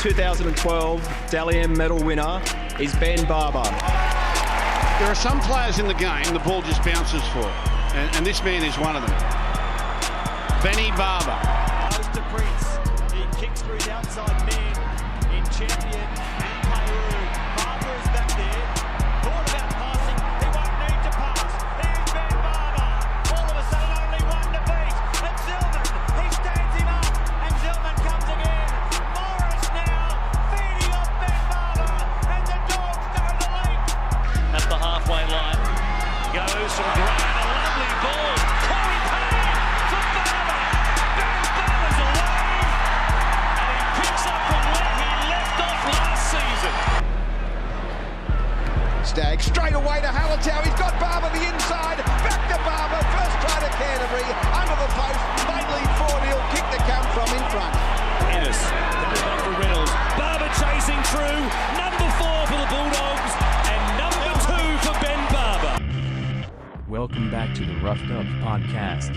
2012 Dally M medal winner is Ben Barba. There are some players in the game the ball just bounces for, and this man is one of them. Benny Barba. Goes to Prince. He kicks through the outside man in Champion and Peru. Barba is back there. Thought about passing. He won't need to pass. Here's Ben Barba. All of a sudden only one to beat. And Zillman. He stands him up. And Zillman comes again. Morris now feeding off Ben Barba. And the Dogs go to lead. At the halfway line. Goes from Grant. A lovely ball. Corey Payne for Barba. Ben Barba's away. And he picks up from where he left off last season. Stagg straight away to Hallertau. He's got Barba the inside. Back to Barba. First try to Canterbury. Under the post. They lead 4-0. Kick to come from in front. Ennis. Down for Reynolds. Barba chasing through. Number 4 for the Bulldogs. And number 2 for Ben Barba. Welcome back to the Roughed Up podcast.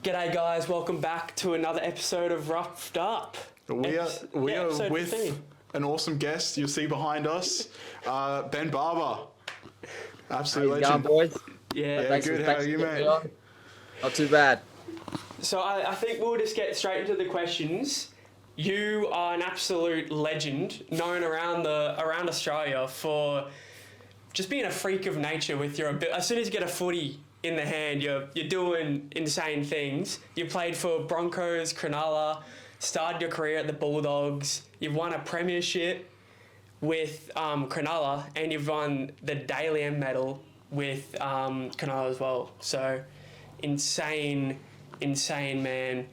G'day guys, welcome back to another episode of Roughed Up. We are episode with 15. an awesome guest you'll see behind us, Ben Barba. Absolute How you legend. going, boys? Yeah. Good, how are you, mate? Not too bad. So I think we'll just get straight into the questions. You are an absolute legend, known around Australia for just being a freak of nature with your ability. As soon as you get a footy in the hand, you're doing insane things. You played for Broncos, Cronulla, started your career at the Bulldogs. You've won a Premiership with Cronulla, and you've won the Dally M medal with Cronulla as well. So insane, man.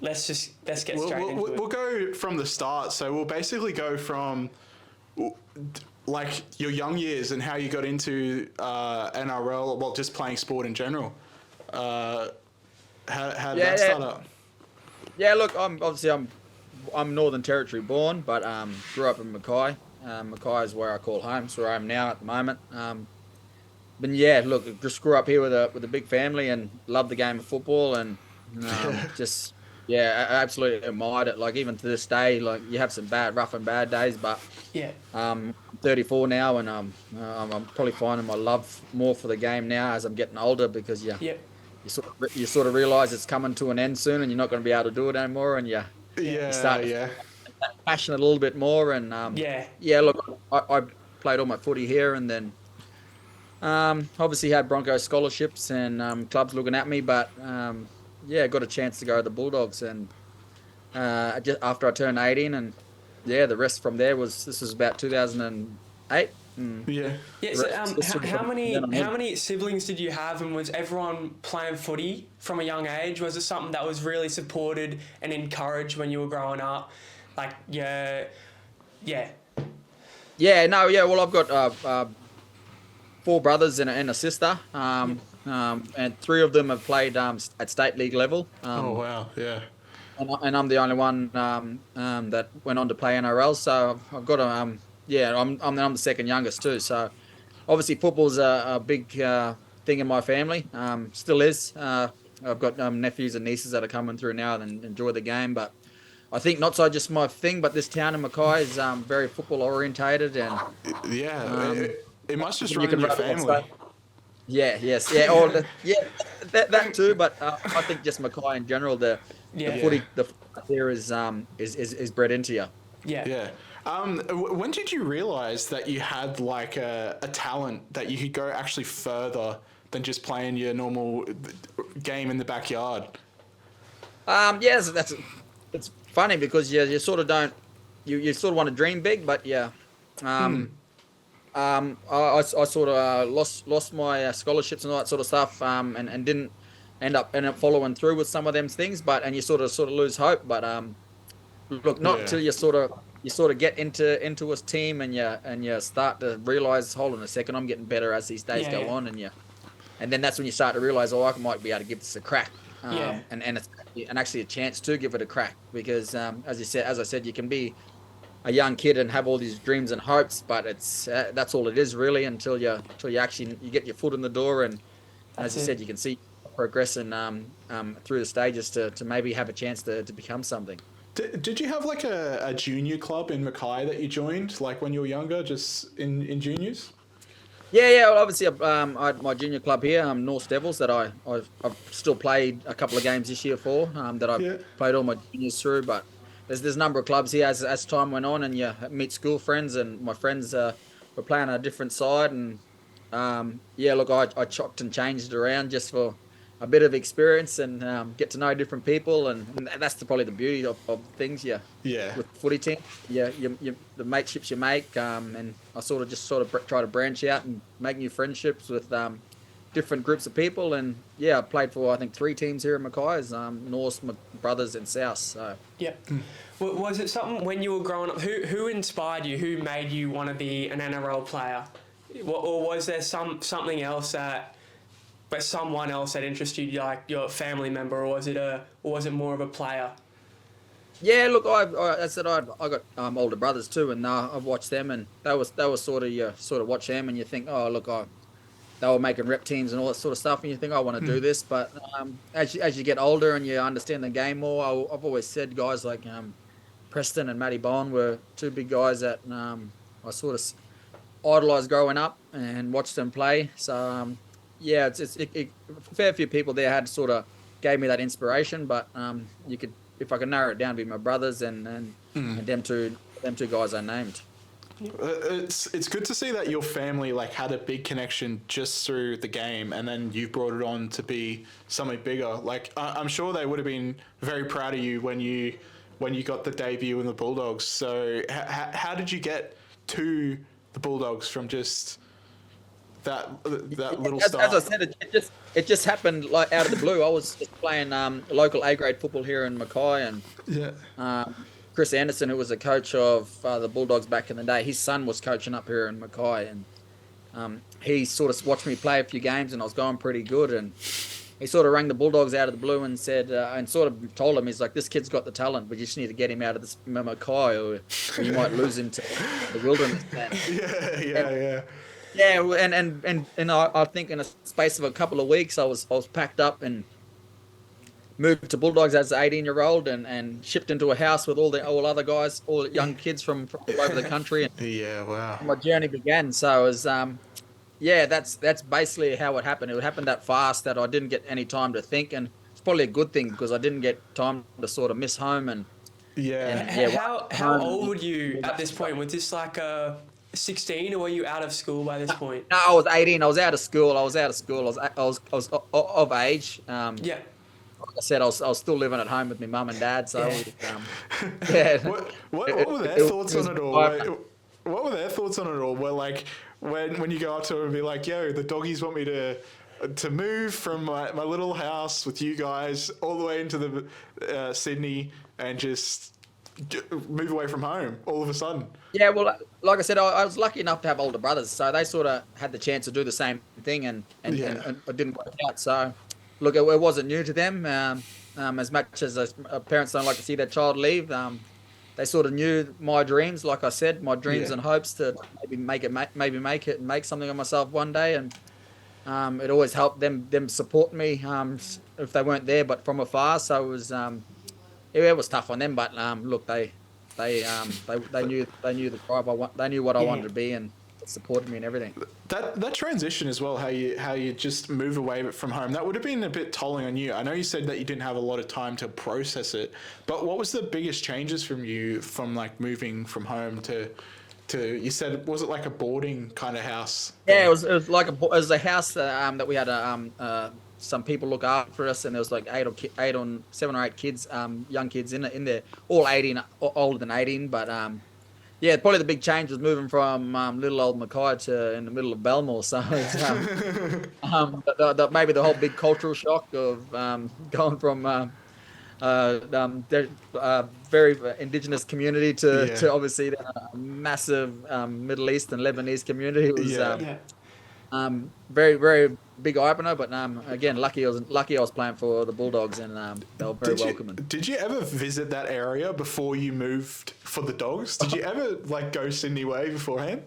Let's get straight into it. We'll go from the start. So we'll basically go from like your young years and how you got into NRL, well, just playing sport in general. How did that start up? Yeah, look, I'm Northern Territory born, but grew up in Mackay. Mackay is where I call home. It's where I am now at the moment. But yeah, look, just grew up here with a big family and loved the game of football and I absolutely admired it. Like even to this day, like you have some rough and bad days, but Yeah. I'm 34 now, and I'm probably finding my love more for the game now as I'm getting older because you sort of realise it's coming to an end soon, and you're not going to be able to do it anymore, and you start to passion it a little bit more. And look, I played all my footy here, and then obviously had Broncos scholarships and clubs looking at me, but got a chance to go to the Bulldogs, and just after I turned 18, and the rest from there this was about 2008. So how many siblings did you have, and was everyone playing footy from a young age? Was it something that was really supported and encouraged when you were growing up? Well, I've got 4 brothers and a sister, and 3 of them have played at state league level. Oh wow, yeah. And I'm the only one that went on to play NRL. So I've got I'm the second youngest too. So obviously football's a big thing in my family. Still is. I've got nephews and nieces that are coming through now and enjoy the game. But I think not so just my thing, but this town in Mackay is very football orientated, and it must just run in your family. That too. But I think just Mackay in general, the footy there is bred into you. Yeah. When did you realise that you had like a talent that you could go actually further than just playing your normal game in the backyard? It's funny because you sort of don't you sort of want to dream big, but I sort of lost my scholarships and all that sort of stuff, and didn't end up following through with some of them things. And you sort of lose hope. But look, not till you sort of get into a team and you start to realise, hold on a second, I'm getting better as these days go on, and then that's when you start to realise, I might be able to give this a crack, and actually a chance to give it a crack, because as I said, you can be a young kid and have all these dreams and hopes, but it's that's all it is really until you actually get your foot in the door, and as you said, you can see progressing through the stages to maybe have a chance to become something. Did you have like a junior club in Mackay that you joined, like when you were younger, just in juniors? Yeah. Well, obviously, I had my junior club here, North Devils, that I've still played a couple of games this year for, that I've played all my juniors through. But there's a number of clubs here as time went on, and you meet school friends, and my friends were playing on a different side, and look, I chopped and changed it around just for a bit of experience and get to know different people, and that's probably the beauty of things. With footy team, you the mateships you make, and I sort of try to branch out and make new friendships with different groups of people, and I played for I think 3 teams here in Mackay, North, my brothers, and South. So was it something when you were growing up? Who inspired you? Who made you want to be an NRL player, or was there something else where someone else that interested you, like your family member, or was it more of a player? Yeah, look, I got older brothers too, and I've watched them, and that was sort of watch them, and you think, oh look, they were making rep teams and all that sort of stuff, and you think, I want to do this. But as you get older and you understand the game more, I've always said guys like Preston and Matty Bond were 2 big guys that I sort of idolised growing up and watched them play. So it's a fair few people there had sort of gave me that inspiration. But if I could narrow it down, it'd be my brothers and them two guys I named. It's good to see that your family like had a big connection just through the game, and then you brought it on to be something bigger. Like I'm sure they would have been very proud of you when you got the debut in the Bulldogs. So how did you get to the Bulldogs from just that little start? As I said, it just happened like out of the blue. I was just playing local A-grade football here in Mackay, and Chris Anderson, who was a coach of the Bulldogs back in the day, his son was coaching up here in Mackay, and he sort of watched me play a few games, and I was going pretty good, and he sort of rang the Bulldogs out of the blue and said, and sort of told him, he's like, this kid's got the talent, but you just need to get him out of this Mackay, or you might lose him to the wilderness. And I think in a space of a couple of weeks, I was packed up and moved to Bulldogs as an 18-year-old and shipped into a house with all other guys, all young kids from all over the country. And wow. My journey began. So it was, that's basically how it happened. It happened that fast that I didn't get any time to think, and it's probably a good thing because I didn't get time to sort of miss home. And how old were you at this point? Was this like 16, or were you out of school by this point? No, I was 18. I was out of school. I was of age. Like I said, I was still living at home with my mum and dad. So, What were their thoughts on it all? What were their thoughts on it all? Well, like when you go up to them and be like, "Yo, the doggies want me to move from my little house with you guys all the way into the Sydney and just move away from home all of a sudden." Yeah, well, like I said, I was lucky enough to have older brothers, so they sort of had the chance to do the same thing, and it didn't work out. So. Look, it wasn't new to them. As much as parents don't like to see their child leave, they sort of knew my dreams. Like I said, my dreams and hopes to maybe make it and make something of myself one day. And it always helped them support me if they weren't there, but from afar. So it was it was tough on them. But look, they knew the drive they knew what I wanted to be, and supported me and everything. That transition as well, how you just move away from home, that would have been a bit tolling on you. I know you said that you didn't have a lot of time to process it, but what was the biggest changes from like moving from home to you said, was it like a boarding kind of house? Yeah, it was like it was a house that we had some people look after us, and there was like 7 or 8 kids, young kids in there, all 18, older than 18, but probably the big change was moving from little old Mackay to in the middle of Belmore. So it's, maybe the whole big cultural shock of going from very indigenous community to obviously the massive Middle East and Lebanese community. It was very, very big opener, but again, lucky I was playing for the Bulldogs, and they were very welcoming. Did you ever visit that area before you moved for the Dogs? Did you ever like go Sydney way beforehand?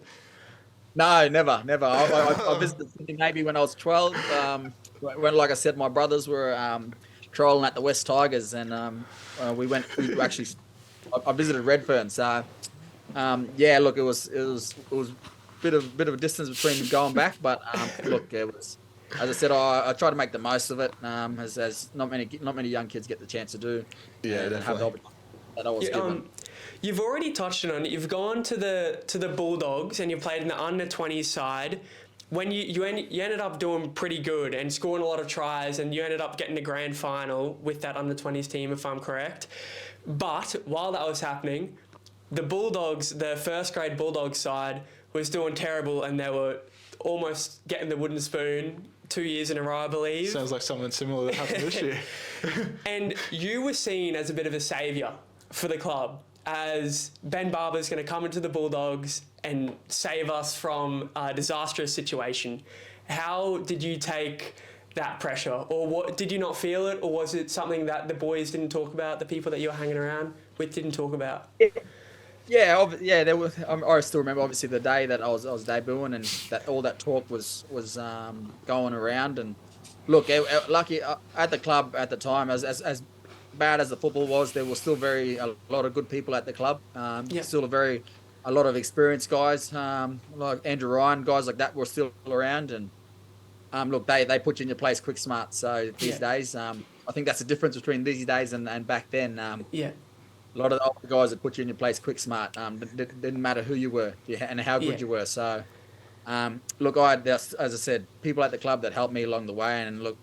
No, never. I visited Sydney maybe when I was 12. When, like I said, my brothers were trolling at the West Tigers, and I visited Redfern. So, look, it was a bit of a distance between going back, but look, it was. As I said, I try to make the most of it, as not many young kids get the chance to do. Yeah, and have the opportunity that I was given. You've already touched on it. You've gone to the Bulldogs and you played in the under-20s side. When you ended up doing pretty good and scoring a lot of tries, and you ended up getting the grand final with that under-20s team, if I'm correct. But while that was happening, the Bulldogs, the first grade Bulldogs side, was doing terrible, and they were almost getting the wooden spoon 2 years in a row, I believe. Sounds like something similar that happened this year. And you were seen as a bit of a saviour for the club, as Ben Barba is going to come into the Bulldogs and save us from a disastrous situation. How did you take that pressure? Or what, did you not feel it? Or was it something that the boys didn't talk about, the people that you were hanging around with didn't talk about? Yeah. There was. I still remember, obviously, the day that I was debuting, and that all that talk was going around. And look, lucky at the club at the time, as bad as the football was, there was still a lot of good people at the club. Still a lot of experienced guys, like Andrew Ryan, guys like that were still around. And look, they put you in your place quick, smart. So these days, I think that's the difference between these days and back then. A lot of the older guys that put you in your place quick, smart. Didn't matter who you were and how good you were. So, look, as I said, people at the club that helped me along the way. And look,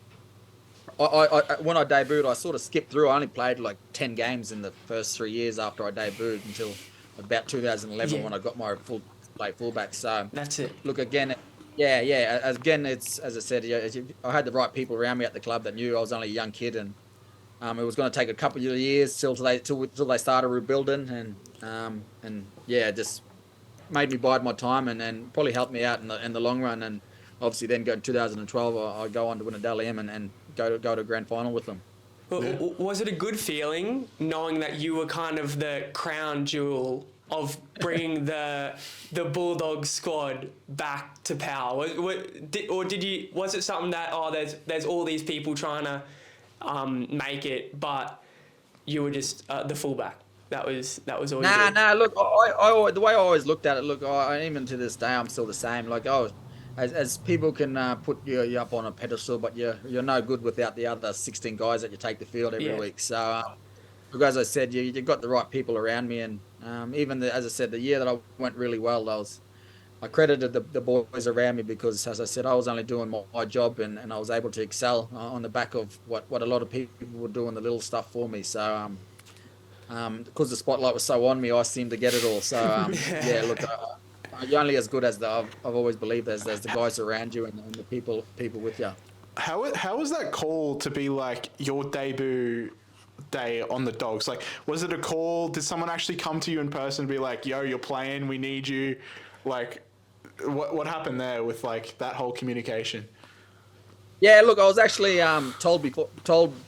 I when I debuted, I sort of skipped through. I only played like 10 games in the first 3 years after I debuted, until about 2011 when I got my fullback. So that's it. Look, again, again, it's, as I said, I had the right people around me at the club that knew I was only a young kid, and it was going to take a couple of years till they started rebuilding, and just made me bide my time, and probably helped me out in the long run. And obviously, then in 2012, I go on to win a Dally M and go to a grand final with them. Was it a good feeling knowing that you were kind of the crown jewel of bringing the Bulldogs squad back to power? Was it something that there's all these people trying to make it, but you were just the fullback? That was all. Nah. Look, I the way I always looked at it. Look, even to this day, I'm still the same. Like, as people can put you up on a pedestal, but you're no good without the other 16 guys that you take the field every week. So, as I said, you got the right people around me, and even as I said, the year that I went really well, I credited the boys around me, because, as I said, I was only doing my job, and I was able to excel on the back of what a lot of people were doing, the little stuff for me. So, because the spotlight was so on me, I seemed to get it all. So, look, you're only as good as I've always believed as the guys around you and the people with you. How was that call to be like your debut day on the Dogs? Like, was it a call? Did someone actually come to you in person and be like, "Yo, you're playing. We need you"? Like, what happened there with like that whole communication? Yeah, look, I was actually told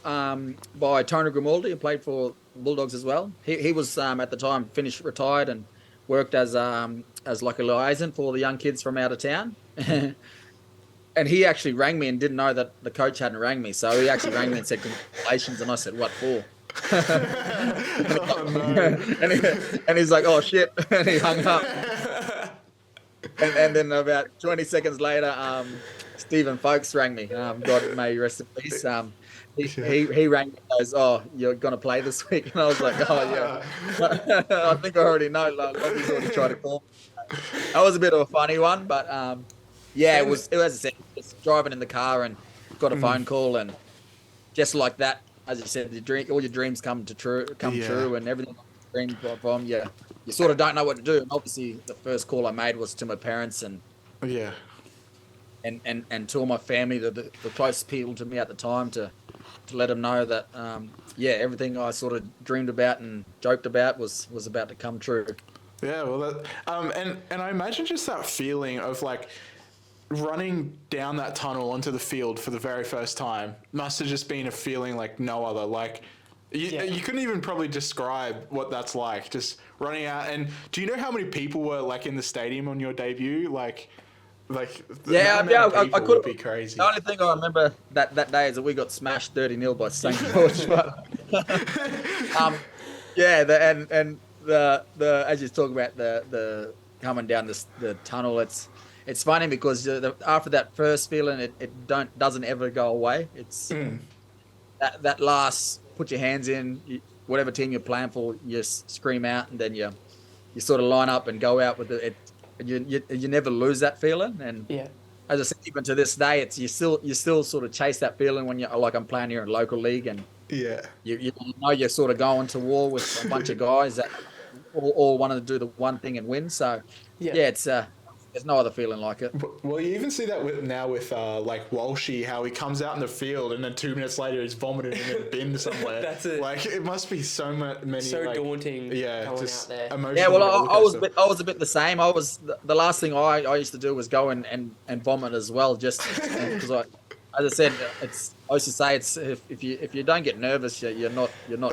by Tony Grimaldi, who played for Bulldogs as well. He was at the time retired, and worked as like a liaison for the young kids from out of town. And he actually rang me and didn't know that the coach hadn't rang me. So he actually rang me and said, "Congratulations." And I said, "What for?" and he's like, "Oh shit." And he hung up. And then about 20 seconds later, Stephen Folkes rang me. God may he rest in peace. He rang me and goes, "Oh, you're going to play this week?" And I was like, "Oh, yeah." I think I already know. Like, he's already tried to call me. That was a bit of a funny one, but it was, as I said, just driving in the car and got a phone call, and just like that, as you said, all your dreams come true, and everything you dream from, you sort of don't know what to do. And obviously, the first call I made was to my parents, and to all my family, the closest people to me at the time, to let them know that everything I sort of dreamed about and joked about was about to come true. Yeah, well, and I imagine just that feeling of like running down that tunnel onto the field for the very first time must have just been a feeling like no other. Like, You couldn't even probably describe what that's like, just running out. And do you know how many people were like in the stadium on your debut? Like I could. Would be crazy. The only thing I remember that day is that we got smashed 30-0 by St George. But, the as you talk about the coming down the tunnel, it's funny because after that first feeling, it doesn't ever go away. It's that last put your hands in, whatever team you're playing for, you just scream out, and then you sort of line up and go out with it. You never lose that feeling, and as I said, even to this day, it's you still sort of chase that feeling when you're like I'm playing here in local league, and you know you're sort of going to war with a bunch of guys that all want to do the one thing and win. So it's there's no other feeling like it. Well, you even see that with like Walshy, how he comes out in the field and then 2 minutes later he's vomiting in a bin somewhere. That's it. Like it must be so many. So like, daunting. Yeah, going just out there. emotional. Yeah, well, I was a bit the same. I was the last thing I used to do was go and vomit as well, just because as I said, I used to say if you don't get nervous, you're not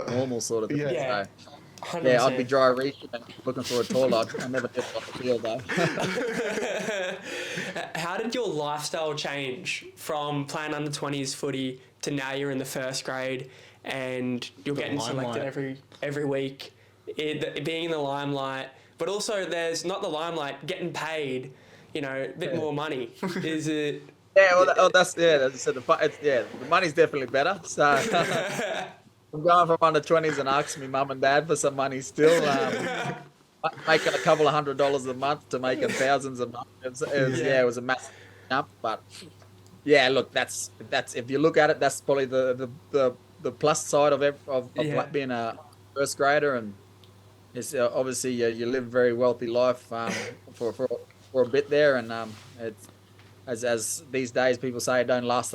normal sort of thing. Yeah. So, yeah, I'd be dry reaching and looking for a toilet. I never did off the field though. How did your lifestyle change from playing under 20s footy to now you're in the first grade and you're getting selected every week, being in the limelight, but also there's not the limelight, getting paid, a bit more money. Is it? Yeah, well, that's so the money's definitely better. So. I'm going from under 20s and asking me mum and dad for some money still. Making a couple of $100 a month to making thousands a month. It was a massive jump. But yeah, look, that's if you look at it, that's probably the plus side of being a first grader, and it's obviously you live a very wealthy life for a bit there, and it's as these days people say, it don't last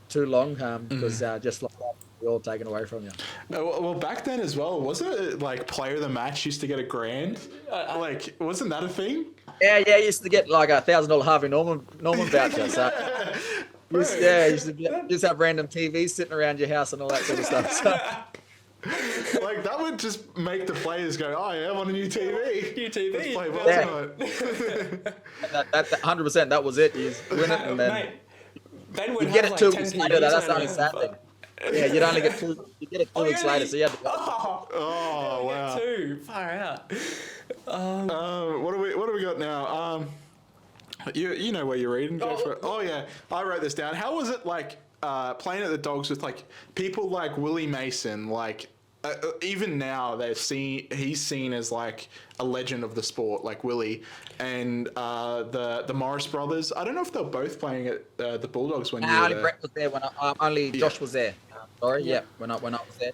too long because just like that. All taken away from you. Well, back then as well, wasn't it like player of the match used to get $1,000? Like, wasn't that a thing? Yeah, you used to get like $1,000 Harvey Norman voucher. So, used to just have random TVs sitting around your house and all that sort of stuff. So. Like that would just make the players go, "Oh yeah, I want a new TV. New TV. Let's play well tonight." That 100%. That was it. You just win it and then Mate, Ben would you get have it 2 like weeks 10 later. That's TVs the only sad thing. Yeah, you'd only get two. You get it 2 weeks later, so you had to. Oh wow! Two, far out. What do we got now? You know where you're reading. Go for it. Oh yeah, I wrote this down. How was it like playing at the Dogs with like people like Willie Mason? Like even now he's seen as like a legend of the sport, like Willie, and the Morris brothers. I don't know if they're both playing at the Bulldogs when you were only there. Brett was there when only Josh was there. Sorry, when I was there.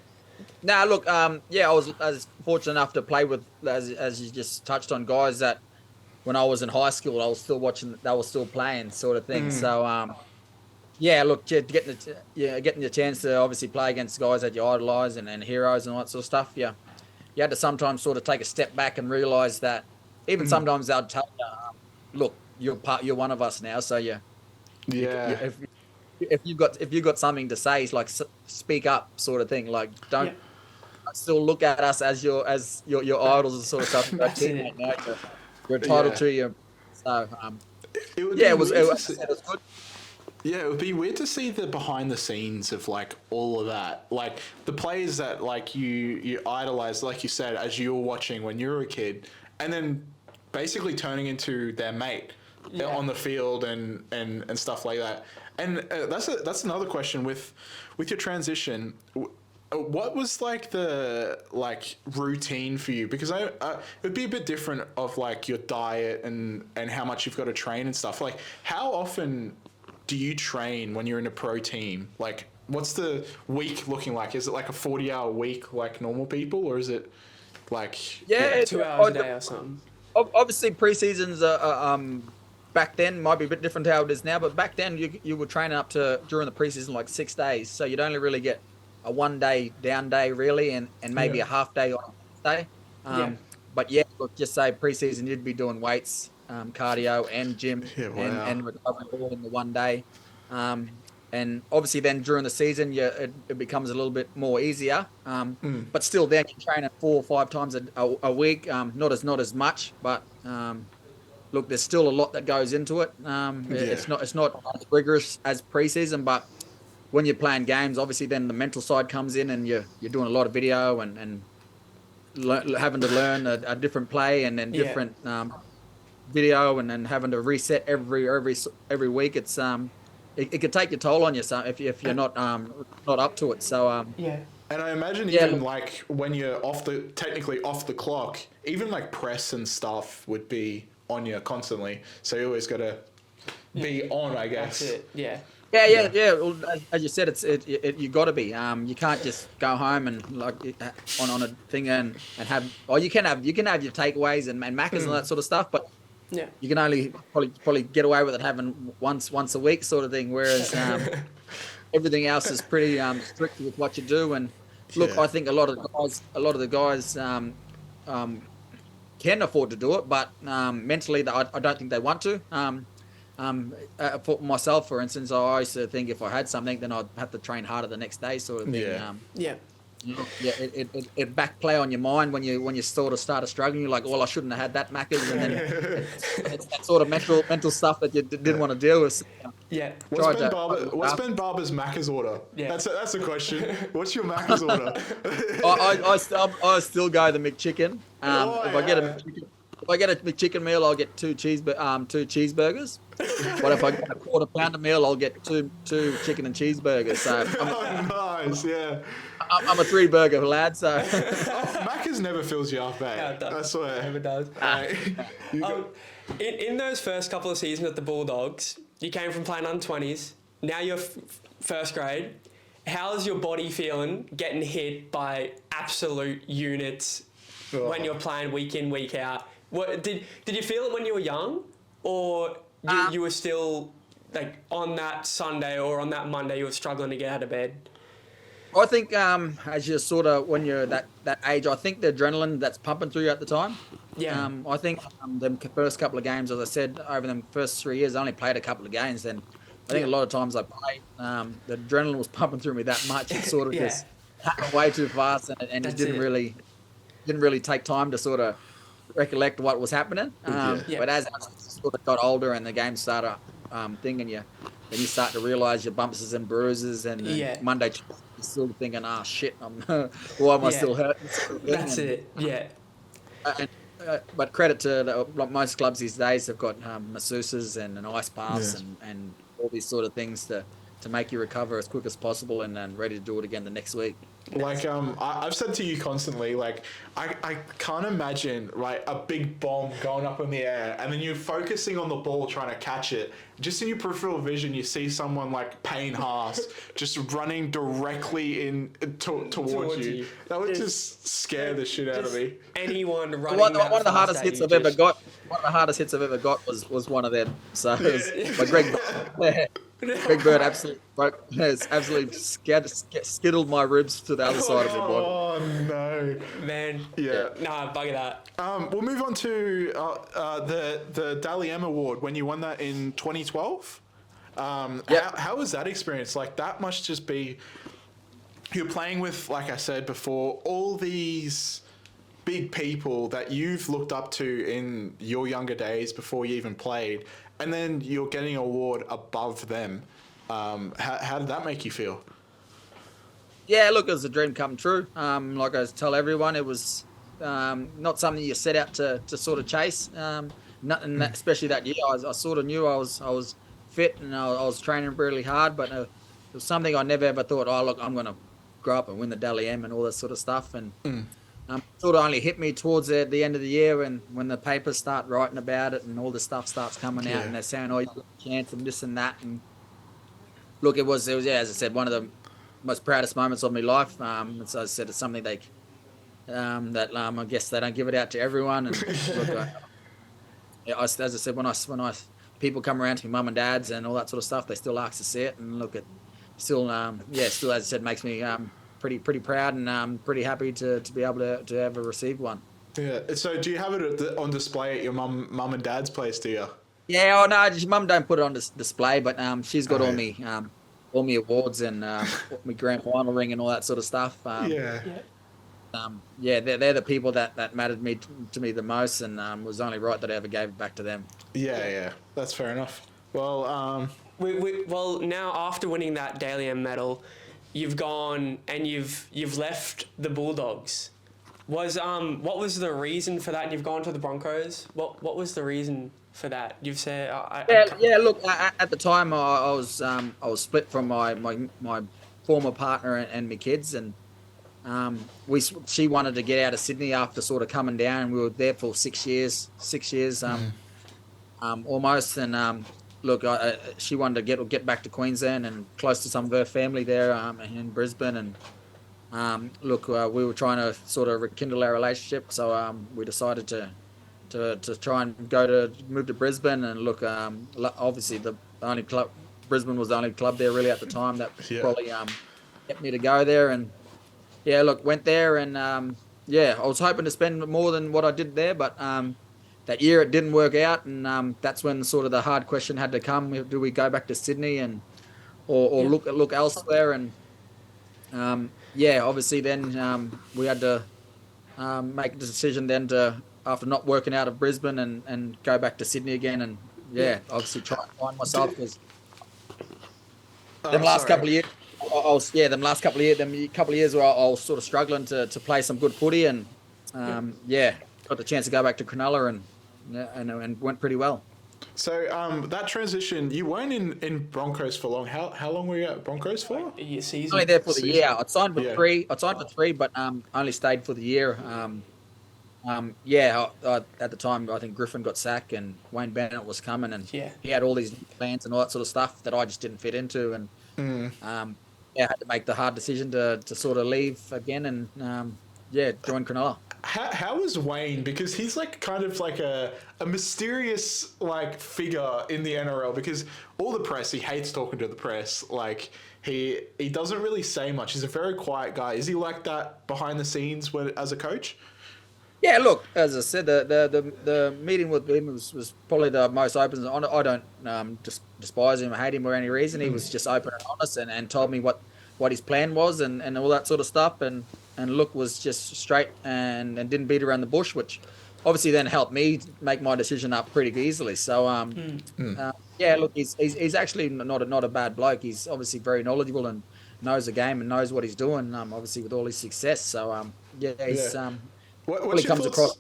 Now look, I was fortunate enough to play with, as you just touched on, guys that when I was in high school I was still watching, they were still playing, sort of thing. So getting the chance to obviously play against guys that you idolise and heroes and all that sort of stuff. Yeah, you had to sometimes sort of take a step back and realise that even sometimes they'll tell you, look, you're one of us now. So if you've got something to say, it's like speak up, sort of thing. like don't still look at us as your idols and sort of stuff. You're entitled to your. So it was good. Yeah, it would be weird to see the behind the scenes of like all of that, like the players that like you idolize, like you said, as you were watching when you were a kid, and then basically turning into their mate on the field and stuff like that. And that's another question with your transition. What was like the routine for you? Because it would be a bit different of like your diet and how much you've got to train and stuff. Like how often do you train when you're in a pro team? Like what's the week looking like? Is it like a 40-hour week like normal people, or is it like 2 hours a day or something? Obviously pre-seasons back then might be a bit different to how it is now, but back then you were training up to, during the pre-season, like 6 days, so you'd only really get a 1 day down day really, and maybe a half day on a day. But look, just say pre-season you'd be doing weights, cardio and gym and recovery all in the 1 day. and obviously then during the season, it becomes a little bit more easier. But still, then you train it 4 or 5 times a week. Not as much, but look, there's still a lot that goes into it. It's not as rigorous as preseason, but when you're playing games, obviously then the mental side comes in, and you're doing a lot of video and having to learn a different play and then different video, and then having to reset every week. It's it could take your toll on you if you're not up to it. So And I imagine even like when you're technically off the clock, even like press and stuff would be on you constantly. So you always got to be on, I guess. That's it. Yeah. Yeah. Well, as you said, you got to be. You can't just go home and like on a thing and have. Or you can have your takeaways and Maccas and all that sort of stuff, but you can only probably get away with it having once a week sort of thing. Whereas everything else is pretty strict with what you do. And look, I think a lot of the guys can afford to do it, but mentally, I don't think they want to. For myself, for instance, I used to think if I had something, then I'd have to train harder the next day, sort of thing. It backplay on your mind when you sort of started struggling. You're like, well, I shouldn't have had that Maccas, and then it's that sort of mental stuff that you didn't want to deal with. What's Ben Barba's Macca's order? Yeah. That's a question. What's your Macca's order? I still go the McChicken. If I get a McChicken meal, I'll get two cheeseburgers. But if I get a quarter pounder meal, I'll get two chicken and cheeseburgers. So nice, yeah. I'm a 3-burger lad, so. Macca's never fills you up, eh? No, I swear. It never does. In those first couple of seasons at the Bulldogs, you came from playing under 20s. Now you're first grade. How's your body feeling getting hit by absolute units when you're playing week in, week out? What did you feel it when you were young, or you were still like on that Sunday or on that Monday you were struggling to get out of bed? I think as you're sort of when you're that age, I think the adrenaline that's pumping through you at the time. Yeah. I think the first couple of games, as I said, over the first 3 years, I only played a couple of games. Then I think a lot of times I played, the adrenaline was pumping through me that much. It sort of just happened way too fast, and it didn't really take time to sort of recollect what was happening. But as I sort of got older and the game started thinking then you start to realise your bumps and bruises, and Monday you're still thinking, shit, why am I still hurting? That's it. But credit to most clubs these days have got masseuses and ice baths and all these sort of things to make you recover as quick as possible and then ready to do it again the next week. Like I've said to you constantly, like I can't imagine like a big bomb going up in the air and then you're focusing on the ball trying to catch it. Just in your peripheral vision, you see someone like Payne Haas just running directly towards you. That would just scare the shit out of me. Anyone running. One of the hardest hits I've ever got. One of the hardest hits I've ever got was one of them. So Greg Bird absolutely skittled my ribs to the other side of the body. Oh no, man! Yeah, no, bugger that. We'll move on to the Dally M Award when you won that in 2012. How was that experience? Like that must just be you're playing with, like I said before, all these big people that you've looked up to in your younger days before you even played. And then you're getting an award above them. How did that make you feel? Yeah, look, it was a dream come true. Like I tell everyone, it was not something you set out to sort of chase. Especially that year, I sort of knew I was fit and I was training really hard, but it was something I never ever thought, look, I'm going to grow up and win the Dally M and all that sort of stuff. And sort of only hit me towards the end of the year, and when the papers start writing about it and all the stuff starts coming out and they're saying, you got a chance and this and that. And look, it was as I said, one of the most proudest moments of my life. So as I said, it's something that I guess they don't give it out to everyone. And look, as I said, when I people come around to my mum and dad's and all that sort of stuff, they still ask to see it. And look, it still as I said, makes me pretty proud and pretty happy to be able to ever receive one. Yeah. So do you have it on display at your mum and dad's place? Do you? Yeah. No, mum don't put it on display, but she's got all me all my awards and my grand final ring and all that sort of stuff. They're the people that mattered to me the most, and was only right that I ever gave it back to them. Yeah, that's fair enough. Well, well, now after winning that Dally M medal, you've gone and you've left the Bulldogs. What was the reason for that? And you've gone to the Broncos. What was the reason for that? You've said Look, at the time I was split from my former partner and my kids, and she wanted to get out of Sydney after sort of coming down. We were there for 6 years, almost, and look, she wanted to get back to Queensland and close to some of her family there in Brisbane, and we were trying to sort of rekindle our relationship, so we decided to try and move to Brisbane, and look, obviously the only club, Brisbane was the only club there really at the time that probably kept me to go there, and went there, and I was hoping to spend more than what I did there, but that year it didn't work out, and that's when sort of the hard question had to come: do we go back to Sydney or look elsewhere? And obviously then we had to make the decision then to, after not working out of Brisbane, and go back to Sydney again, and obviously try and find myself, because them last couple of years where I was sort of struggling to play some good footy, and got the chance to go back to Cronulla, and went pretty well. So that transition, you weren't in Broncos for long. How long were you at Broncos for? Only there for the year. I signed for three, but only stayed for the year. At the time, I think Griffin got sacked and Wayne Bennett was coming, and he had all these plans and all that sort of stuff that I just didn't fit into, and I had to make the hard decision to sort of leave again, and join Cronulla. How was Wayne? Because he's like kind of like a mysterious like figure in the NRL, because all the press, he hates talking to the press. Like he doesn't really say much. He's a very quiet guy. Is he like that behind the scenes as a coach? Yeah, look, as I said, the meeting with him was probably the most open. I don't just despise him or hate him for any reason. He was just open and honest, and told me what his plan was, and all that sort of stuff, and look, was just straight and didn't beat around the bush, which obviously then helped me make my decision up pretty easily. So look, he's actually not a bad bloke. He's obviously very knowledgeable and knows the game and knows what he's doing. Obviously with all his success. So he's What's your thoughts?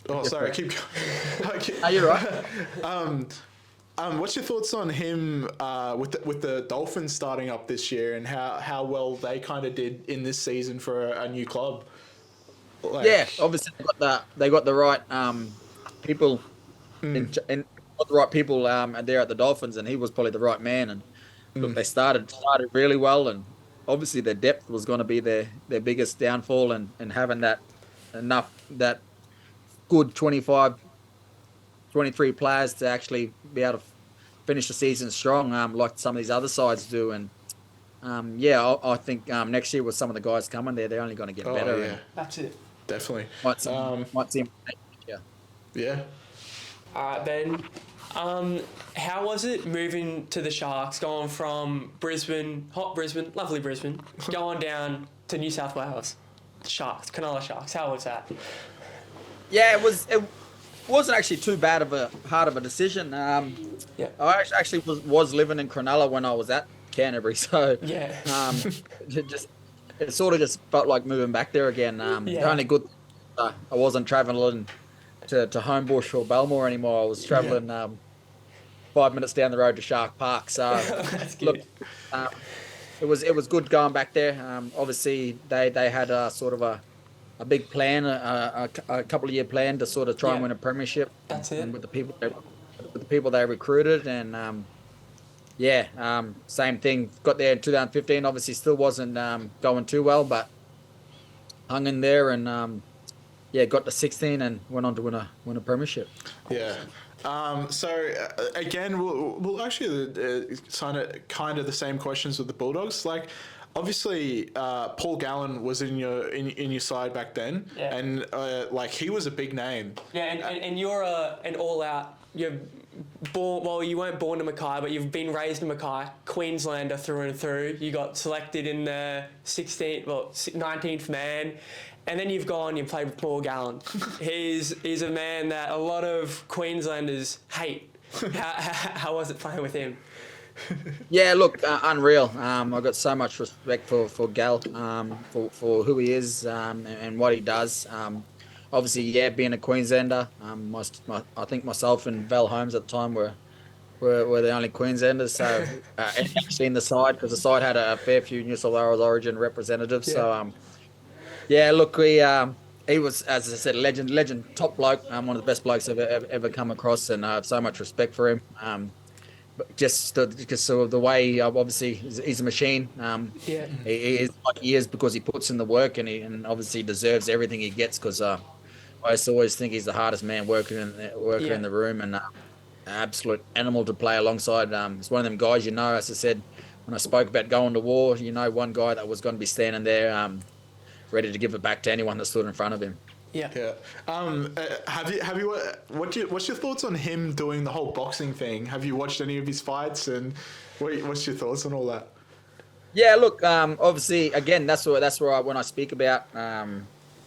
Oh, sorry, keep going. No, you're right. What's your thoughts on him with the Dolphins starting up this year, and how well they kind of did in this season for a new club? Obviously they got the right people and got the right people there at the Dolphins, and he was probably the right man. And look, they started really well, and obviously their depth was going to be their biggest downfall, and having that good 25, 23 players to actually be able to finish the season strong, like some of these other sides do. And I think next year with some of the guys coming there, they're only going to get better. Yeah. That's it. Definitely. Might see him. Yeah. All right, Ben. How was it moving to the Sharks, going from Brisbane, hot Brisbane, lovely Brisbane, going down to New South Wales? Sharks, Cronulla Sharks. How was that? Yeah, it wasn't actually too hard of a decision. I actually was living in Cronulla when I was at Canterbury, so it sort of just felt like moving back there again. The only good, I wasn't travelling to Homebush or Belmore anymore. I was travelling 5 minutes down the road to Shark Park. So look, it was good going back there. Obviously, they had a sort of a big plan, a couple of year plan to sort of try and win a premiership. That's it. And with the people they recruited, and same thing. Got there in 2015. Obviously, still wasn't going too well, but hung in there, and got to 16 and went on to win a premiership. Yeah. Again, we'll actually kind of the same questions with the Bulldogs. Like, obviously, Paul Gallen was in your side back then, and he was a big name. Yeah, and you're an all-out. You're you weren't born to Mackay, but you've been raised in Mackay, Queenslander through and through. You got selected in the 19th man, and then you've played with Paul Gallen. He's a man that a lot of Queenslanders hate. How was it playing with him? Yeah, look, unreal. I've got so much respect for Gal, for who he is and what he does. Obviously, yeah, being a Queenslander, I think myself and Val Holmes at the time were the only Queenslanders. So actually in the side, because the side had a fair few New South Wales Origin representatives. Yeah. So yeah, look, he was, as I said, legend, top bloke. One of the best blokes I've ever come across, and I have so much respect for him. But just sort of the way, obviously, he's a machine. Yeah. He is like he is because he puts in the work, and obviously deserves everything he gets. Because I always think he's the hardest man worker in the room, and absolute animal to play alongside. It's one of them guys, as I said when I spoke about going to war. One guy that was going to be standing there, ready to give it back to anyone that stood in front of him. Yeah. Have you? What's your thoughts on him doing the whole boxing thing? Have you watched any of his fights, and what's your thoughts on all that? Yeah, look, obviously, again, that's where when I speak about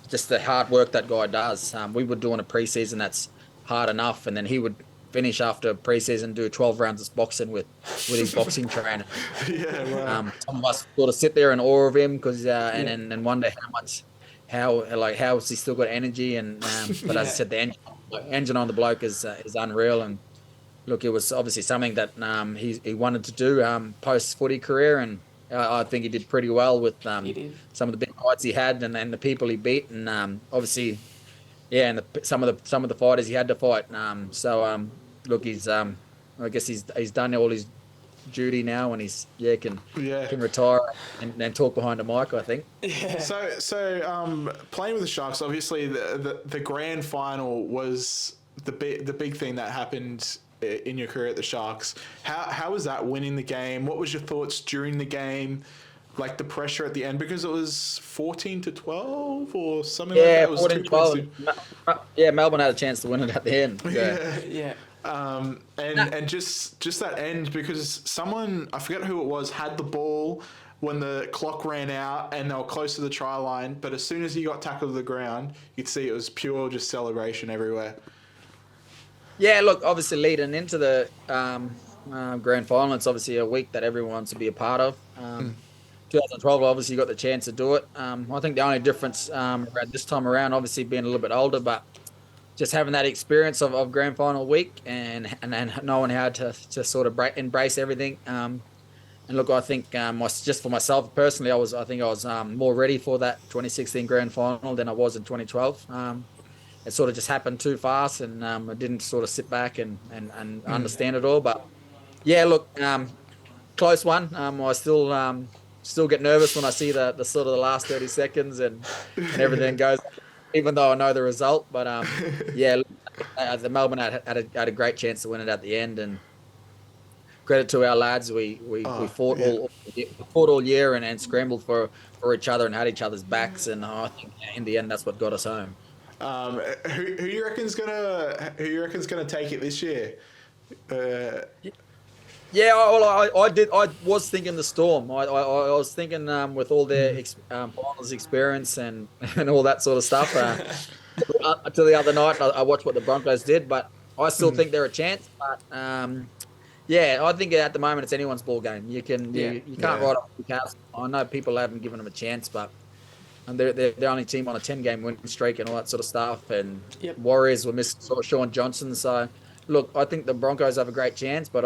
just the hard work that guy does. We were doing a preseason that's hard enough, and then he would finish after preseason, do 12 rounds of boxing with his boxing trainer. Yeah, right. Some of us sort of sit there in awe of him because and wonder how has he still got energy, and but as I said, the engine on the bloke is unreal. And look, it was obviously something that he wanted to do post footy career, and I think he did pretty well with some of the big fights he had and the people he beat, and obviously, yeah, and some of the fighters he had to fight. Look, he's I guess he's done all his duty now, and can retire and talk behind a mic, I think. Yeah. So playing with the Sharks, obviously the grand final was the big thing that happened in your career at the Sharks. How was that, winning the game? What was your thoughts during the game? Like the pressure at the end, because it was 14-12 or something like that. It was 14-12. Yeah, Melbourne had a chance to win it at the end. Yeah. And just that end, because someone, I forget who it was, had the ball when the clock ran out and they were close to the try line, but as soon as he got tackled to the ground, you'd see it was pure just celebration everywhere. Yeah, look, obviously leading into the grand final, it's obviously a week that everyone wants to be a part of. 2012, obviously you got the chance to do it. I think the only difference this time around, obviously being a little bit older, but just having that experience of grand final week and knowing how to sort of embrace everything. And look, I think just for myself personally, I was more ready for that 2016 grand final than I was in 2012. It sort of just happened too fast, and I didn't sort of sit back and understand it all. But yeah, look, close one. I still get nervous when I see the sort of the last 30 seconds and everything goes, even though I know the result. But yeah, the Melbourne had a great chance to win it at the end, and credit to our lads. We fought all year and scrambled for each other and had each other's backs, and I think in the end that's what got us home. Who you reckon's gonna take it this year? Yeah, I was thinking the Storm. I was thinking with all their finals experience and all that sort of stuff. Until the other night, I watched what the Broncos did, but I still think they're a chance. But yeah, I think at the moment it's anyone's ball game. You can't write off the cast. I know people haven't given them a chance, but they're the only team on a 10-game winning streak and all that sort of stuff. And Warriors were missing Sean Johnson, so. Look, I think the Broncos have a great chance, but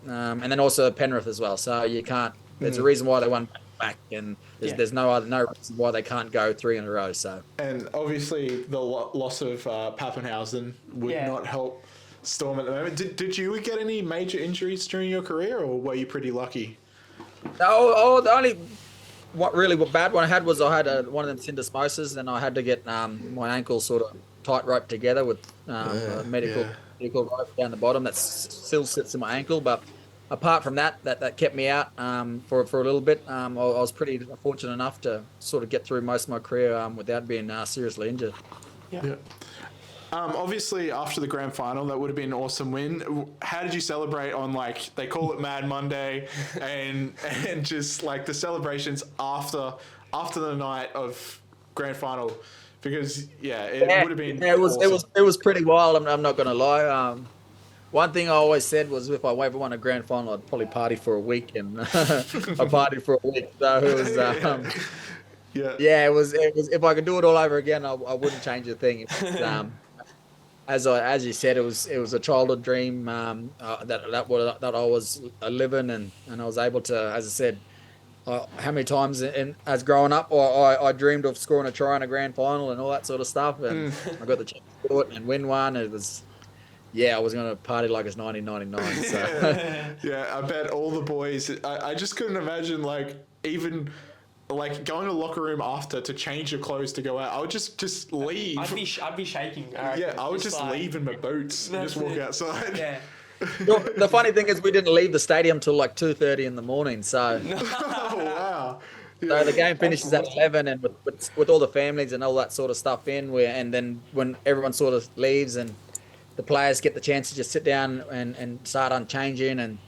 and then also Penrith as well. So you can't. There's a reason why they won back, and there's no reason why they can't go 3 in a row. So. And obviously the loss of Pappenhausen would not help Storm at the moment. Did you get any major injuries during your career, or were you pretty lucky? No, the only what bad one I had was I had one of them syndesmosis, and I had to get my ankle sort of tight roped together with medical rope down the bottom that still sits in my ankle. But apart from that kept me out for a little bit. I was pretty fortunate enough to sort of get through most of my career without being seriously injured. Yeah. Obviously, after the grand final, that would have been an awesome win. How did you celebrate on, like, they call it Mad Monday, and just like the celebrations after the night of grand final? Because it would have been. Yeah, awesome. it was pretty wild. I'm not gonna lie. One thing I always said was if I ever won a grand final, I'd probably party for a week, and I partied for a week. So it was. It was. If I could do it all over again, I wouldn't change a thing. As you said, it was a childhood dream that I was living, and I was able to, as I said, how many times as growing up, I dreamed of scoring a try in a grand final and all that sort of stuff, and I got the chance to do it and win one. It was, I was going to party like it's 1999. So. I bet all the boys. I just couldn't imagine, like, even. Like, going to the locker room after to change your clothes to go out, I would just leave. I'd be shaking. I would just leave in my boots and just walk outside. Yeah. The funny thing is, we didn't leave the stadium till like 2:30 in the morning. So. Oh, wow. Yeah. So the game finishes at 11, and with all the families and all that sort of stuff and then when everyone sort of leaves and the players get the chance to just sit down and start unchanging, and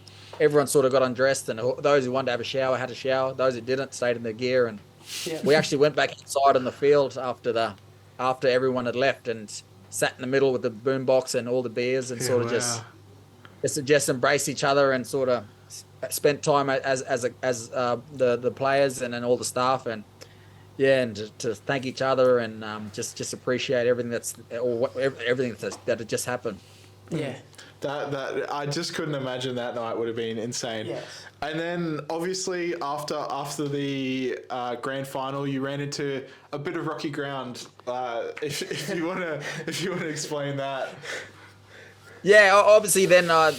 everyone sort of got undressed, and those who wanted to have a shower had a shower. Those who didn't stayed in their gear, and we actually went back inside on the field after everyone had left and sat in the middle with the boombox and all the beers and just embrace each other and sort of spent time as the players and then all the staff and to thank each other and just appreciate everything that had just happened. Yeah. That I just couldn't imagine that night would have been insane. Yes. And then obviously after the grand final, you ran into a bit of rocky ground. If you want to explain that. Yeah, obviously then I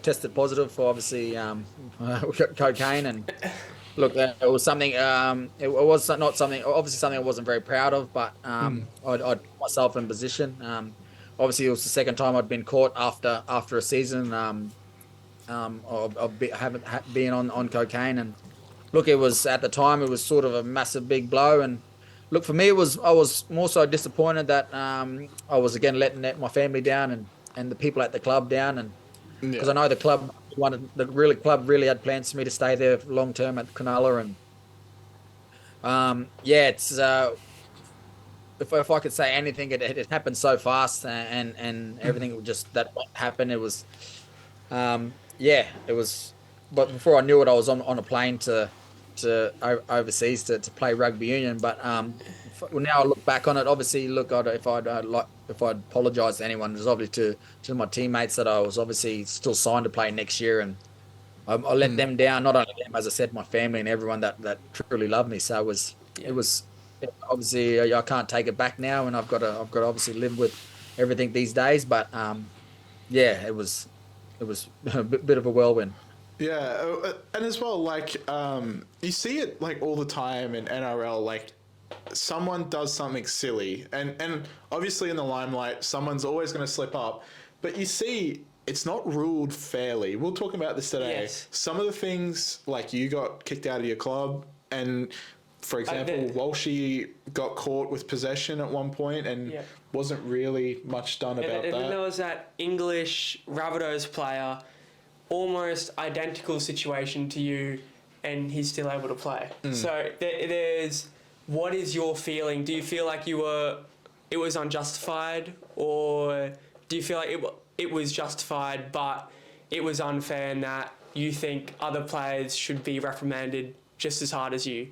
tested positive for obviously cocaine, and look, it was something. It was not something. Obviously something I wasn't very proud of, but I'd put myself in position. Obviously, it was the second time I'd been caught after a season of being on cocaine. And look, it was at the time it was sort of a massive big blow. And look, for me, I was more so disappointed that I was again letting my family down and the people at the club down. And because I know the club really had plans for me to stay there long term at Cronulla. And it's. If I could say anything, it happened so fast, and everything just that happened. It was, it was. But before I knew it, I was on a plane to overseas to play rugby union. But now I look back on it. Obviously, if I'd apologise to anyone, it was obviously to my teammates that I was obviously still signed to play next year, and I let them down. Not only them, as I said, my family and everyone that truly loved me. So it was. Obviously, I can't take it back now, and I've got to obviously live with everything these days. But it was a bit of a whirlwind. Yeah, and as well, like you see it like all the time in NRL. Like someone does something silly, and obviously in the limelight, someone's always going to slip up. But you see, it's not ruled fairly. We'll talk about this today. Yes. Some of the things, like you got kicked out of your club, and for example, Walshy got caught with possession at one point and wasn't really much done about that. And then there was that English Rabbitohs player, almost identical situation to you, and he's still able to play. So there's, what is your feeling? Do you feel like it was unjustified, or do you feel like it was justified but it was unfair and that you think other players should be reprimanded just as hard as you?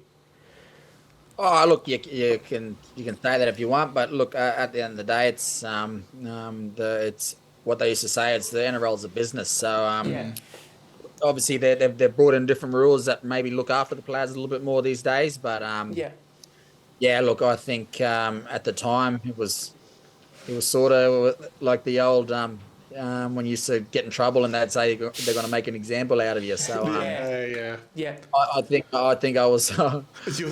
Oh, look, you can say that if you want, but look, at the end of the day, it's it's what they used to say. It's the NRL's a business, so obviously they've brought in different rules that maybe look after the players a little bit more these days. But look, I think at the time it was sort of like the old when you used to get in trouble and they'd say they're going to make an example out of you. So I think I was I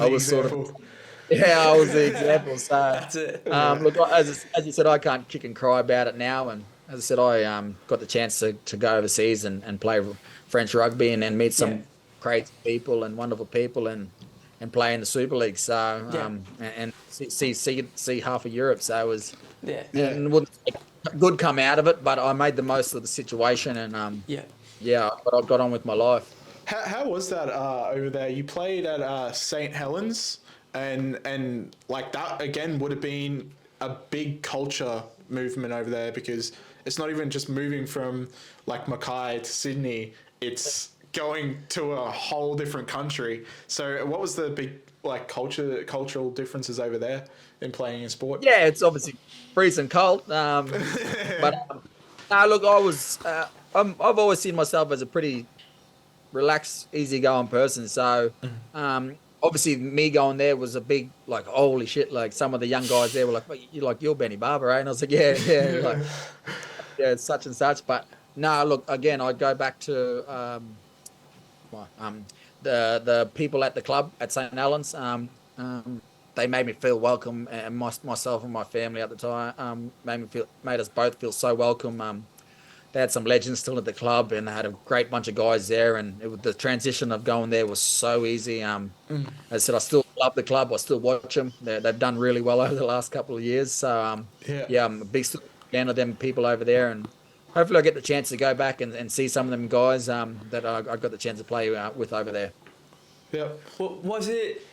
was sort of I was the example. So that's it. Look, as you said, I can't kick and cry about it now. And as I said, I got the chance to go overseas and play French rugby and meet some great people and wonderful people. And and play in the Super League. So and see half of Europe. So it was and wouldn't good come out of it, but I made the most of the situation, and but I got on with my life. How was that over there? You played at St Helens, and like that again would have been a big culture movement over there, because it's not even just moving from like Mackay to Sydney, it's going to a whole different country. So what was the big like cultural differences over there in playing in sport? Yeah, it's obviously freezing cold. But look, I've always seen myself as a pretty relaxed, easygoing person. So obviously me going there was a big, like, holy shit, like some of the young guys there were like, you're Benny Barba, right? And I was like, yeah, like, yeah, it's such and such. But no, look, again, I go back to the people at the club at St Helens. They made me feel welcome, and myself and my family at the time made us both feel so welcome. They had some legends still at the club, and they had a great bunch of guys there, and the transition of going there was so easy. As I said, I still love the club. I still watch them. They've done really well over the last couple of years. So I'm a big fan of them people over there, and hopefully I get the chance to go back and see some of them guys that I got the chance to play with over there. Yeah. Well, was it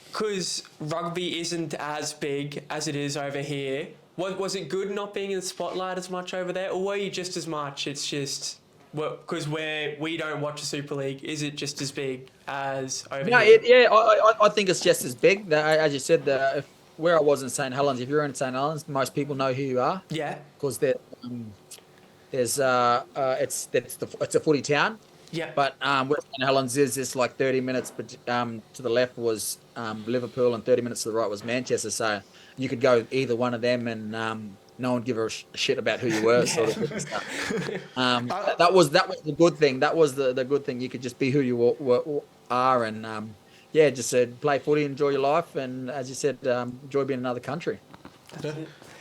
because rugby isn't as big as it is over here? Was it good not being in the spotlight as much over there, or were you just as much? It's just because we don't watch the Super League. Is it just as big as over here? I think it's just as big. As you said, where I was in St Helens, if you're in St Helens, most people know who you are. Yeah. Because it's a footy town. Yeah. But where St Helens is, it's like 30 minutes, but to the left was Liverpool, and 30 minutes to the right was Manchester. So you could go either one of them, and no one give a shit about who you were, sort of stuff. That was the good thing. That was the good thing. You could just be who you are, and just play footy, enjoy your life, and as you said, enjoy being in another country.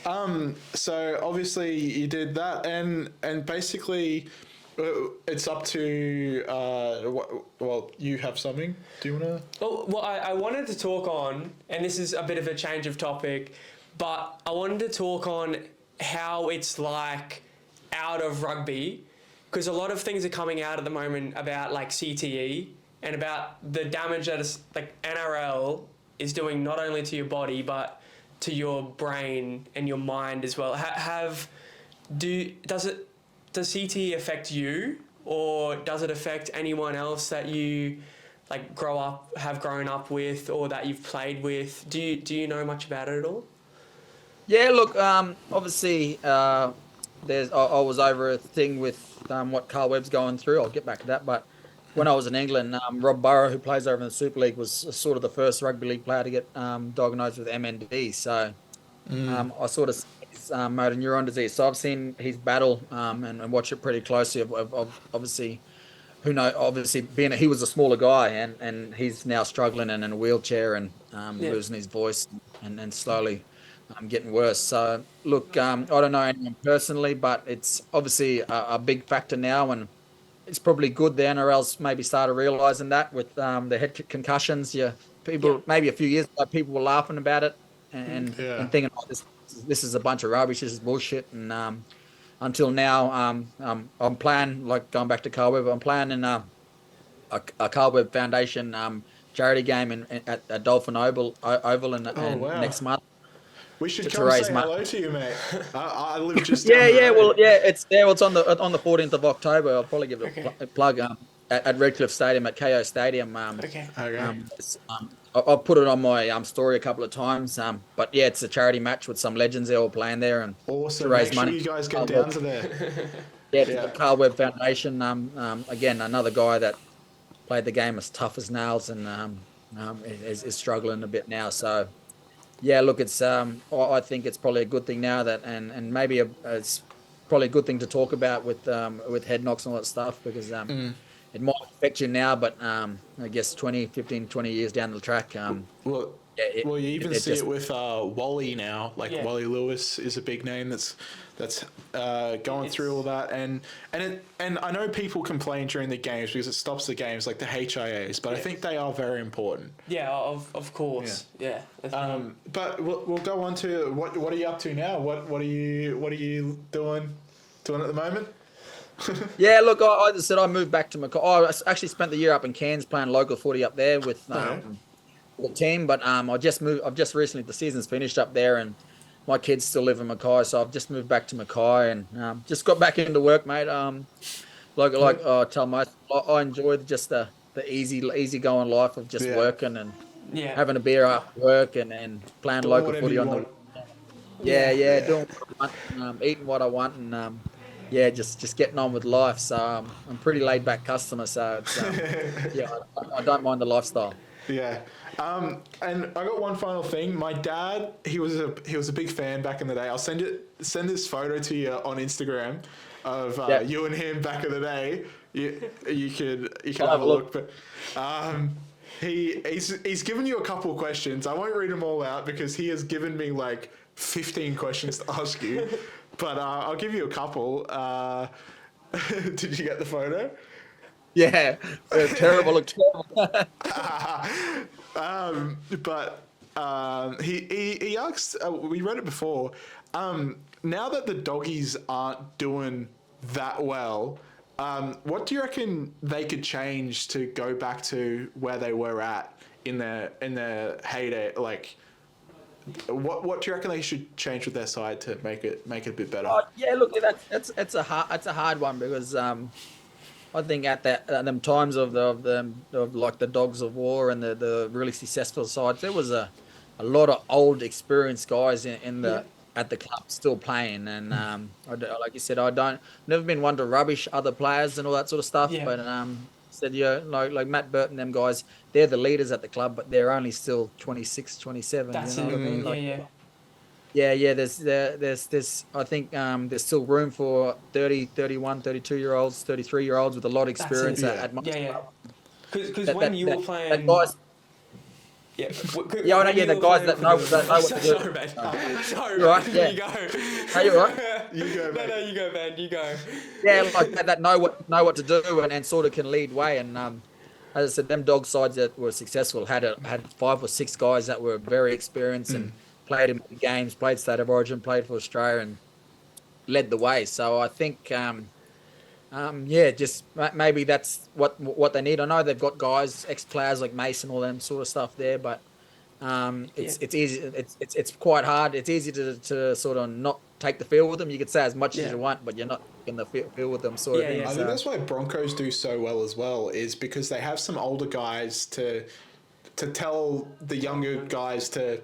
So obviously you did that, and basically it's up to you have something. Do you want to? Well, I wanted to talk on, and this is a bit of a change of topic, but I wanted to talk on how it's like out of rugby, because a lot of things are coming out at the moment about like CTE and about the damage that like NRL is doing not only to your body but to your brain and your mind as well. Does CTE affect you, or does it affect anyone else that you like have grown up with, or that you've played with? Do you know much about it at all? Yeah, look, obviously, I was over a thing with what Carl Webb's going through. I'll get back to that, but when I was in England, Rob Burrow, who plays over in the Super League, was sort of the first rugby league player to get diagnosed with MND. So I sort of motor neuron disease. So I've seen his battle and watch it pretty closely. Of obviously, being he was a smaller guy, and he's now struggling and in a wheelchair and losing his voice and slowly getting worse. So look, I don't know anyone personally, but it's obviously a big factor now, and it's probably good the NRL's maybe started realising that with the head concussions. Maybe a few years ago, people were laughing about it and thinking, oh, this is a bunch of rubbish, this is bullshit. And until now, I'm playing, like going back to Carl Webb, I'm playing in a Carl Webb Foundation charity game at Dolphin Oval next month. We should come say hello to you, mate. I live just down the road. It's there. It's on the 14th of October. I'll probably give it a plug at Redcliffe Stadium, at KO Stadium. I've put it on my story a couple of times. But yeah, it's a charity match with some legends there all playing there, and awesome. To raise Make money. Sure you guys get down to there. The Carl Webb Foundation. Again, another guy that played the game as tough as nails, and is struggling a bit now. So. Yeah, look, it's I think it's probably a good thing now that, and maybe it's probably a good thing to talk about with head knocks and all that stuff, because it might affect you now, but I guess 15, 20 years down the track. Well, you even see it with Wally now. Like Wally Lewis is a big name that's going through all that, and I know people complain during the games because it stops the games, like the HIAs, but I think they are very important. Yeah, of course. Yeah. But we'll go on to what are you up to now? What are you doing at the moment? Yeah, look, I just said I moved back to Mackay. I actually spent the year up in Cairns playing local footy up there with the team, but I've just recently, the season's finished up there, and my kids still live in Mackay, so I've just moved back to Mackay and just got back into work, mate. Like I tell most, I enjoy just the easy going life of just working and having a beer after work and playing local footy on the doing what I want, eating what I want, and just getting on with life. So I'm a pretty laid back customer, so it's, I don't mind the lifestyle. Yeah. And I got one final thing. My dad, he was a big fan back in the day. I'll send this photo to you on Instagram of you and him back in the day. You could have a look. But he's given you a couple of questions. I won't read them all out because he has given me like 15 questions to ask you. But I'll give you a couple. Did you get the photo? Yeah, terrible. Look terrible. He asked. We read it before. Now that the doggies aren't doing that well, what do you reckon they could change to go back to where they were at in their heyday? Like, what do you reckon they should change with their side to make it a bit better? Yeah, look, that's a hard one because I think at them times of like the Dogs of War and the really successful sides, there was a lot of old experienced guys at the club still playing, and like you said, never been one to rubbish other players and all that sort of stuff, but said like Matt Burton, them guys, they're the leaders at the club, but they're only still 26, 27. That's you know what I mean? Like, Yeah. There's I think there's still room for 30, 31, 32-year-olds, 33-year-olds with a lot of experience at my club. Because when you were playing, guys, the guys that know what to do. Sorry, man. Sorry, right, man. yeah. You go. Are you right? You go, man. No, you go, man. You go. Yeah, like that know what to do and sort of can lead way. And as I said, them dog sides that were successful had 5 or 6 guys that were very experienced and played in games, played State of Origin, played for Australia, and led the way. So I think, just maybe that's what they need. I know they've got guys, ex-players like Mason, all them sort of stuff there, but it's easy. It's quite hard. It's easy to sort of not take the field with them. You could say as much as you want, but you're not in the field with them sort of thing. I think that's why Broncos do so well as well, is because they have some older guys to tell the younger guys to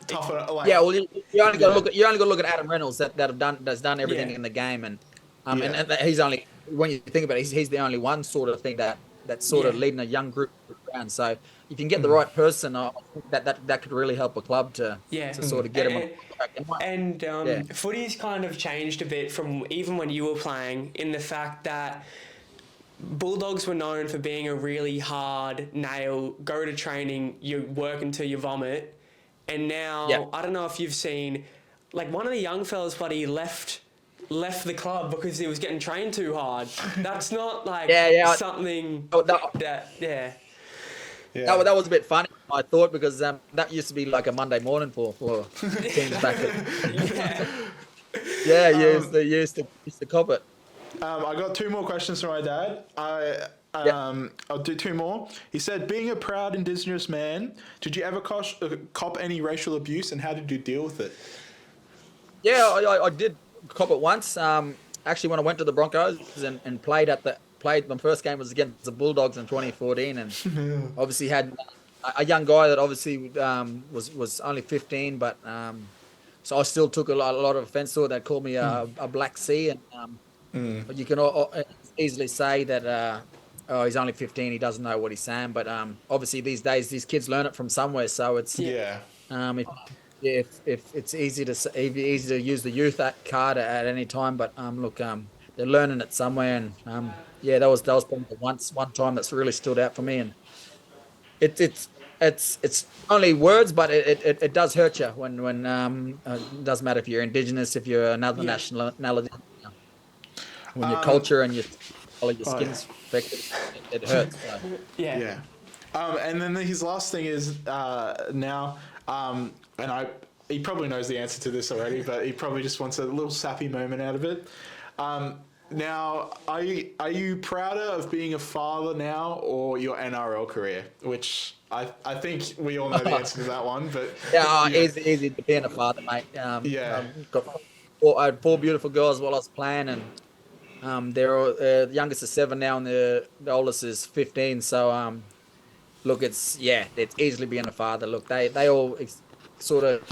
toughen. Well, you only got to look at Adam Reynolds that's done everything in the game, and he's only, when you think about it, he's the only one sort of thing that's sort of leading a young group around. So if you can get the right person, that could really help a club to sort of get him on track. And footy's kind of changed a bit from even when you were playing, in the fact that Bulldogs were known for being a really hard nail, go to training, you work until you vomit. And now, I don't know if you've seen, like, one of the young fellas, buddy, left the club because he was getting trained too hard. That's not like something that that was a bit funny, I thought, because that used to be like a Monday morning for teams back then. You used to cop it. I got 2 more questions from my dad. I'll do 2 more. He said, being a proud Indigenous man, did you ever cop any racial abuse, and how did you deal with it? Yeah, I did cop it once. Actually, when I went to the Broncos and played my first game was against the Bulldogs in 2014, and obviously had a young guy that obviously was only 15, but so I still took a lot of offence to it. They called me a black C, and but you can easily say that he's only 15, he doesn't know what he's saying, but obviously these days these kids learn it from somewhere, so it's if it's easy to use the youth card at any time, but they're learning it somewhere. And that was probably the one time that's really stood out for me. And it's only words, but it does hurt you when it doesn't matter if you're Indigenous, if you're another nationality. When your culture and your skin's affected, it hurts. So. Yeah. And then his last thing is now, he probably knows the answer to this already, but he probably just wants a little sappy moment out of it. Now, are you prouder of being a father now or your NRL career? Which I think we all know the answer to that one, but easy to being a father, mate. I had 4 beautiful girls while I was playing, and the youngest is 7 now, and the oldest is 15. So look, it's easily being a father. Look, they all sort of.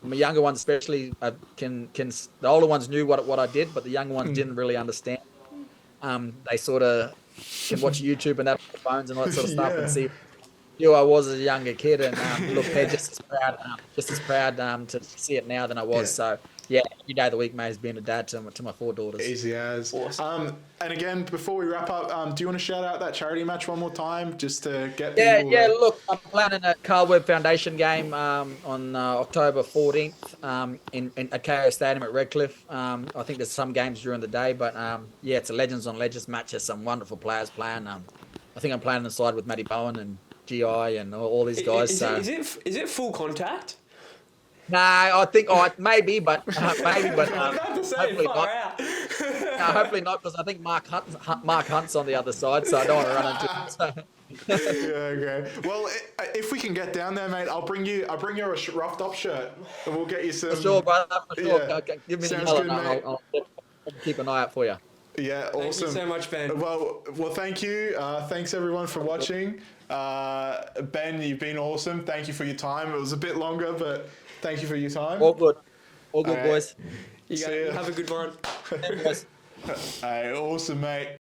The younger ones especially the older ones knew what I did, but the younger ones didn't really understand. They sort of can watch YouTube and that on their phones and all that sort of stuff and see who I was as a younger kid. And look, they're just as proud to see it now than I was. So every day of the week, mate, has been a dad to my 4 daughters. Easy as. Awesome. And again, before we wrap up, do you want to shout out that charity match one more time, just to get people? Look, I'm planning a Carl Webb Foundation game on October 14th at KO Stadium at Redcliffe. I think there's some games during the day, but it's a Legends on Legends match. There's some wonderful players playing. I think I'm playing inside with Matty Bowen and GI and all these guys. Is it full contact? No, I think maybe, but hopefully not. Hopefully not, because I think Mark Hunt's on the other side, so I don't want to run into him. Okay. Well, if we can get down there, mate, I'll bring you a roughed up shirt, and we'll get you some. For sure, brother. For sure. Yeah. Give me Sounds the good, mate. I'll keep an eye out for you. Yeah, awesome. Thank you so much, Ben. Well, thank you. Thanks everyone for watching. Ben, you've been awesome. Thank you for your time. It was a bit longer, but thank you for your time. All good, right. boys. You guys have a good one. Awesome, mate.